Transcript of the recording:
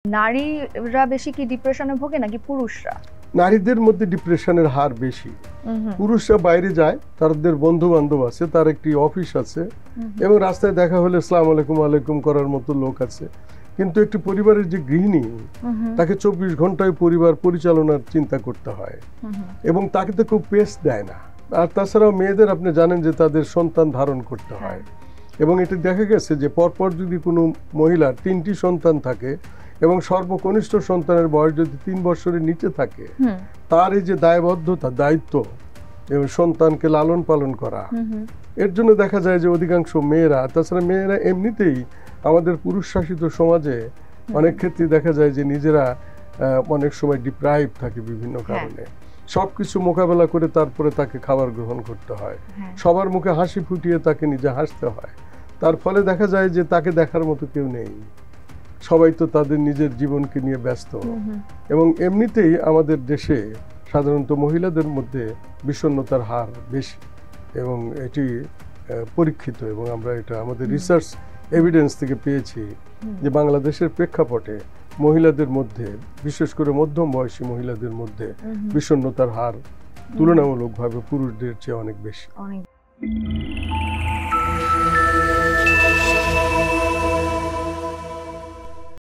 নারীরা বেশি কি ডিপ্রেশনে ভোগে নাকি পুরুষরা? নারীদের মধ্যে ডিপ্রেশনের হার বেশি। পুরুষরা বাইরে যায়, তাদের বন্ধু বান্ধব আছে, তার একটি অফিস আছে এবং রাস্তায় দেখা হলে আসসালামু আলাইকুম ওয়ালাইকুম করার মতো লোক আছে। কিন্তু একটি পরিবারের যে গৃহিণী, তাকে 24 ঘন্টায় পরিবার পরিচালনার চিন্তা করতে হয় এবং তাকে তো খুব পেস দেয় না। আর তাছাড়াও মেয়েদের আপনি জানেন যে তাদের সন্তান ধারণ করতে হয় এবং এটি দেখা গেছে যে পরপর যদি কোনো মহিলার 3টি সন্তান থাকে এবং সর্বকনিষ্ঠ সন্তানের বয়স যদি 3 বছরের নিচে থাকে, তার এই যে দায়বদ্ধতা, দায়িত্ব এবং সন্তানকে লালন পালন করা, এর জন্য দেখা যায় যে অধিকাংশ মেয়েরা, তাছাড়া মেয়েরা এমনিতেই আমাদের পুরুষ শাসিত সমাজে অনেক ক্ষেত্রে দেখা যায় যে নিজেরা অনেক সময় ডিপ্রাইভ থাকে বিভিন্ন কারণে। সবকিছু মোকাবেলা করে তারপরে তাকে খাবার গ্রহণ করতে হয়, সবার মুখে হাসি ফুটিয়ে তাকে নিজে হাসতে হয়। তার ফলে দেখা যায় যে তাকে দেখার মতো কেউ নেই, সবাই তো তাদের নিজের জীবনকে নিয়ে ব্যস্ত। এবং এমনিতেই আমাদের দেশে সাধারণত মহিলাদের মধ্যে বিষণ্ণতার হার বেশি এবং এটি পরীক্ষিত এবং আমরা এটা আমাদের রিসার্চ এভিডেন্স থেকে পেয়েছি যে বাংলাদেশের প্রেক্ষাপটে মহিলাদের মধ্যে, বিশেষ করে মধ্যম বয়সী মহিলাদের মধ্যে বিষণ্ণতার হার তুলনামূলকভাবে পুরুষদের চেয়ে অনেক বেশি।